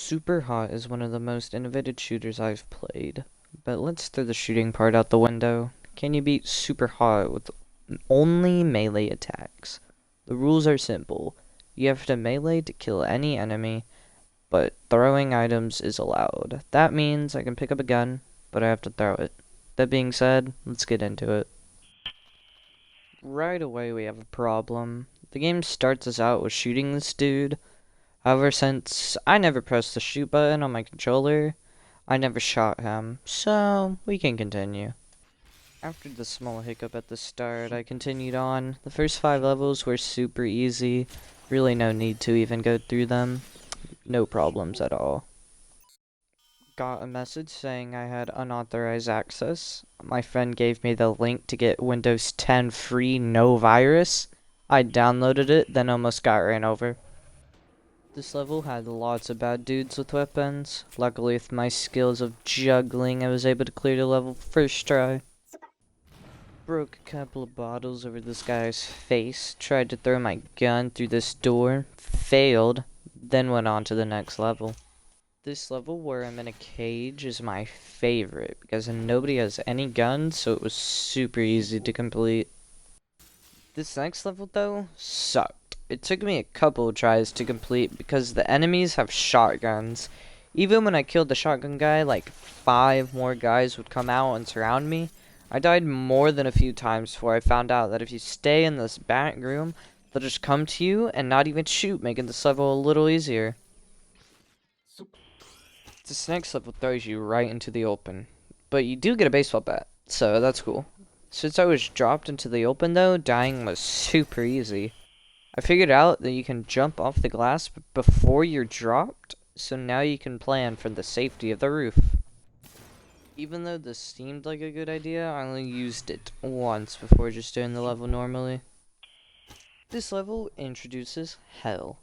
SuperHot is one of the most innovative shooters I've played, but let's throw the shooting part out the window. Can you beat SuperHot with only melee attacks? The rules are simple. You have to melee to kill any enemy, but throwing items is allowed. That means I can pick up a gun, but I have to throw it. That being said, let's get into it. Right away we have a problem. The game starts us out with shooting this dude. However, since I never pressed the shoot button on my controller, I never shot him, so we can continue. After the small hiccup at the start, I continued on. The first 5 levels were super easy, really no need to even go through them. No problems at all. Got a message saying I had unauthorized access. My friend gave me the link to get Windows 10 free, no virus. I downloaded it, then almost got ran over. This level had lots of bad dudes with weapons. Luckily, with my skills of juggling, I was able to clear the level first try. Broke a couple of bottles over this guy's face, tried to throw my gun through this door, failed, then went on to the next level. This level where I'm in a cage is my favorite because nobody has any guns, so it was super easy to complete. This next level though sucked. It took me a couple of tries to complete because the enemies have shotguns. Even when I killed the shotgun guy, like 5 more guys would come out and surround me. I died more than a few times before I found out that if you stay in this back room, they'll just come to you and not even shoot, making this level a little easier. This next level throws you right into the open, but you do get a baseball bat, so that's cool. Since I was dropped into the open though, dying was super easy. I figured out that you can jump off the glass before you're dropped, so now you can plan for the safety of the roof. Even though this seemed like a good idea, I only used it once before just doing the level normally. This level introduces hell.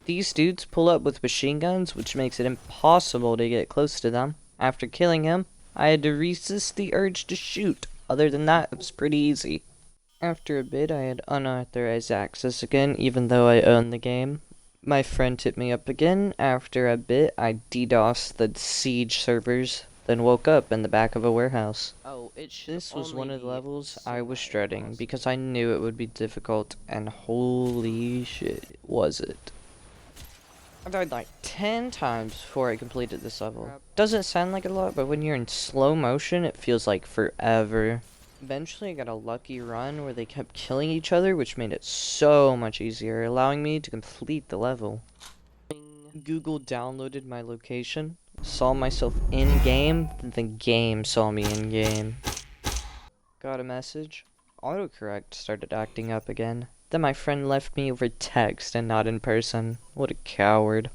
These dudes pull up with machine guns, which makes it impossible to get close to them. After killing him, I had to resist the urge to shoot. Other than that, it was pretty easy. After a bit, I had unauthorized access again, even though I owned the game. My friend hit me up again. After a bit, I DDoSed the siege servers, then woke up in the back of a warehouse. This was one of the levels I was dreading, because I knew it would be difficult, and holy shit, was it. I died like 10 times before I completed this level. Doesn't sound like a lot, but when you're in slow motion, it feels like forever. Eventually, I got a lucky run where they kept killing each other, which made it so much easier, allowing me to complete the level. Google downloaded my location, saw myself in-game, then the game saw me in-game. Got a message. Autocorrect started acting up again. Then my friend left me over text and not in person. What a coward.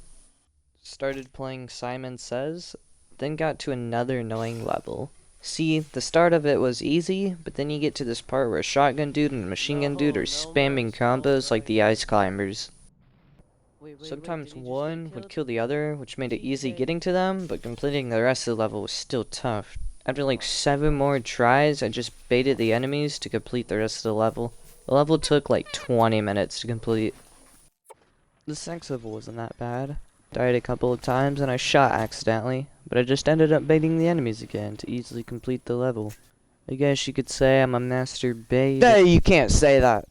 Started playing Simon Says, then got to another annoying level. See, the start of it was easy, but then you get to this part where a shotgun dude and a machine gun dude are spamming combos like the ice climbers. Sometimes one would kill the other, which made it easy getting to them, but completing the rest of the level was still tough. After like 7 more tries, I just baited the enemies to complete the rest of the level. The level took like 20 minutes to complete. This next level wasn't that bad. Died a couple of times and I shot accidentally, but I just ended up baiting the enemies again to easily complete the level. I guess you could say I'm a master bait. Hey, you can't say that!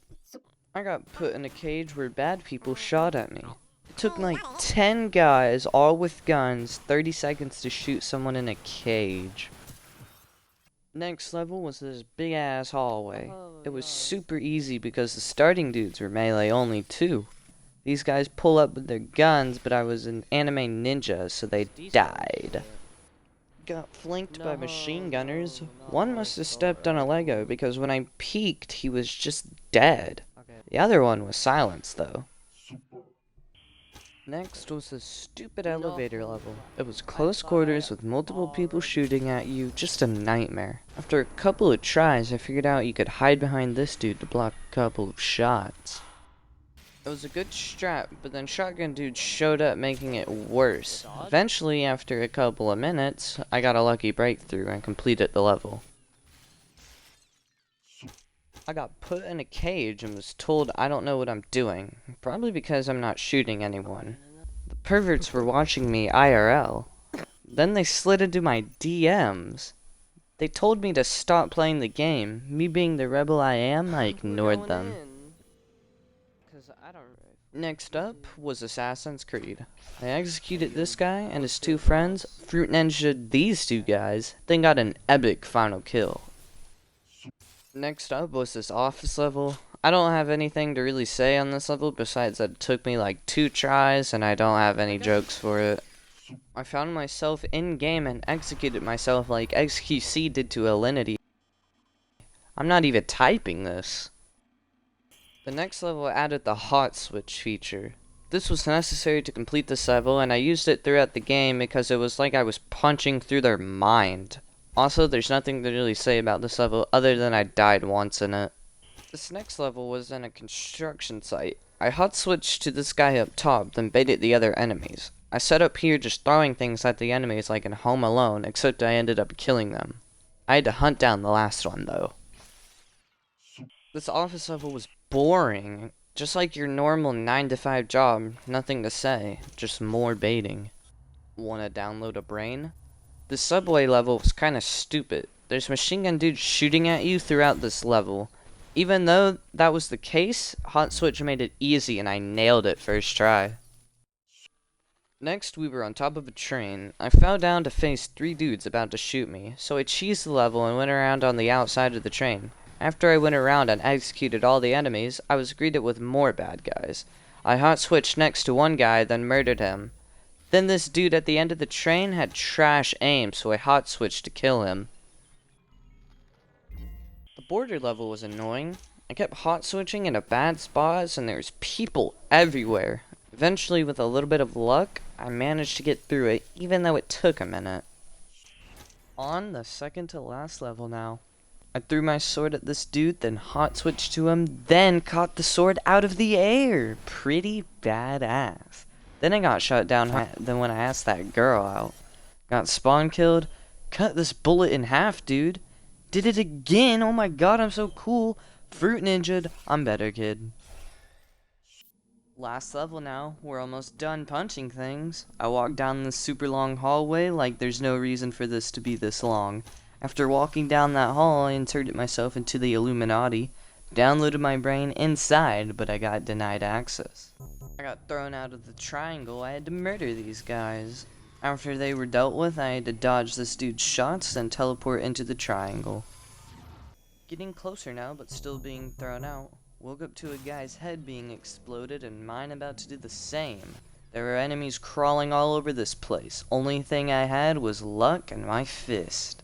I got put in a cage where bad people shot at me. It took like 10 guys, all with guns, 30 seconds to shoot someone in a cage. Next level was this big ass hallway. It was super easy because the starting dudes were melee only too. These guys pull up with their guns, but I was an anime ninja, so they died. Got flanked by machine gunners. One must have stepped on a Lego because when I peeked, he was just dead. The other one was silenced though. Next was this stupid elevator level. It was close quarters with multiple people shooting at you, just a nightmare. After a couple of tries, I figured out you could hide behind this dude to block a couple of shots. It was a good strat, but then shotgun dude showed up making it worse. Eventually, after a couple of minutes, I got a lucky breakthrough and completed the level. I got put in a cage and was told I don't know what I'm doing, probably because I'm not shooting anyone. The Perverts were watching me IRL. Then they slid into my DMs. They told me to stop playing the game. Me being the rebel I am, I ignored them. Next up was Assassin's Creed. I executed this guy and his two friends, fruit ninja'd these two guys, then got an epic final kill. Next up was this office level. I don't have anything to really say on this level besides that it took me like 2 tries and I don't have any jokes for it. I found myself in game and executed myself like XQC did to Alinity. I'm not even typing this. The next level added the hot switch feature. This was necessary to complete this level, and I used it throughout the game because it was like I was punching through their mind. Also, there's nothing to really say about this level other than I died once in it. This next level was in a construction site. I hot switched to this guy up top, then baited the other enemies. I set up here just throwing things at the enemies like in Home Alone, except I ended up killing them. I had to hunt down the last one though. This office level was boring. Just like your normal 9 to 5 job, nothing to say, just more baiting. Wanna download a brain? The subway level was kinda stupid. There's machine gun dudes shooting at you throughout this level. Even though that was the case, hot switch made it easy and I nailed it first try. Next, we were on top of a train. I fell down to face 3 dudes about to shoot me, so I cheesed the level and went around on the outside of the train. After I went around and executed all the enemies, I was greeted with more bad guys. I hot switched next to one guy, then murdered him. Then this dude at the end of the train had trash aim, so I hot switched to kill him. The border level was annoying. I kept hot switching into bad spots and there was people everywhere. Eventually, with a little bit of luck, I managed to get through it, even though it took a minute. On the second to last level now. I threw my sword at this dude, then hot switched to him, then caught the sword out of the air. Pretty badass. Then I got shot down then when I asked that girl out. Got spawn killed. Cut this bullet in half, dude. Did it again. Oh my god, I'm so cool. Fruit ninja'd. I'm better, kid. Last level now. We're almost done punching things. I walked down this super long hallway like there's no reason for this to be this long. After walking down that hall, I inserted myself into the Illuminati, downloaded my brain inside, but I got denied access. I got thrown out of the triangle. I had to murder these guys. After they were dealt with, I had to dodge this dude's shots, then teleport into the triangle. Getting closer now, but still being thrown out. Woke up to a guy's head being exploded and mine about to do the same. There were enemies crawling all over this place. Only thing I had was luck and my fist.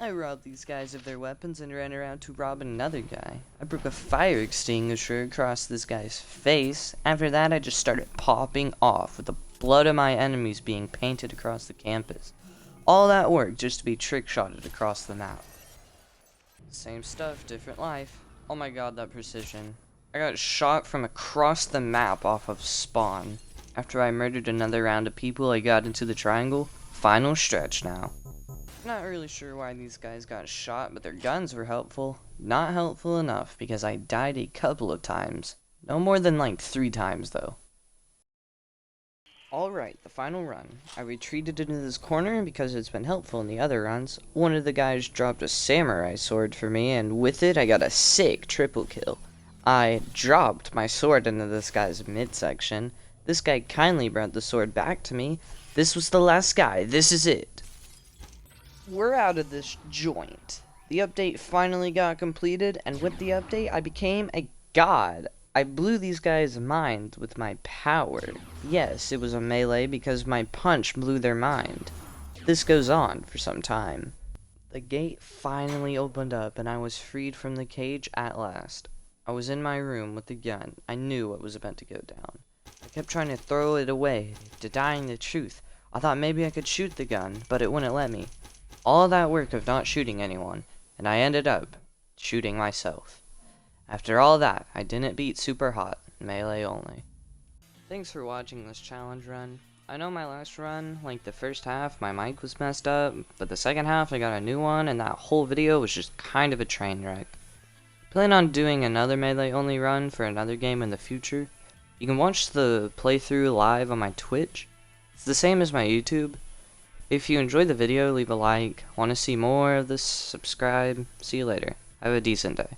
I robbed these guys of their weapons and ran around to rob another guy. I broke a fire extinguisher across this guy's face. After that, I just started popping off with the blood of my enemies being painted across the campus. All that work just to be trick-shotted across the map. Same stuff, different life. Oh my god, that precision. I got shot from across the map off of spawn. After I murdered another round of people, I got into the triangle. Final stretch now. Not really sure why these guys got shot, but their guns were helpful. Not helpful enough because I died a couple of times. No more than like 3 times though. Alright, the final run. I retreated into this corner because it's been helpful in the other runs. One of the guys dropped a samurai sword for me, and with it I got a sick triple kill. I dropped my sword into this guy's midsection. This guy kindly brought the sword back to me. This was the last guy. This is it. We're out of this joint. The update finally got completed, and with the update, I became a god. I blew these guys' minds with my power. Yes, it was a melee because my punch blew their mind. This goes on for some time. The gate finally opened up, and I was freed from the cage at last. I was in my room with the gun. I knew what was about to go down. I kept trying to throw it away, denying the truth. I thought maybe I could shoot the gun, but it wouldn't let me. All that work of not shooting anyone, and I ended up shooting myself. After all that, I didn't beat SuperHot, melee only. Thanks for watching this challenge run. I know my last run, like the first half, my mic was messed up, but the second half I got a new one, and that whole video was just kind of a train wreck. Plan on doing another melee only run for another game in the future. You can watch the playthrough live on my Twitch. It's the same as my YouTube. If you enjoyed the video, leave a like. Want to see more of this, subscribe. See you later. Have a decent day.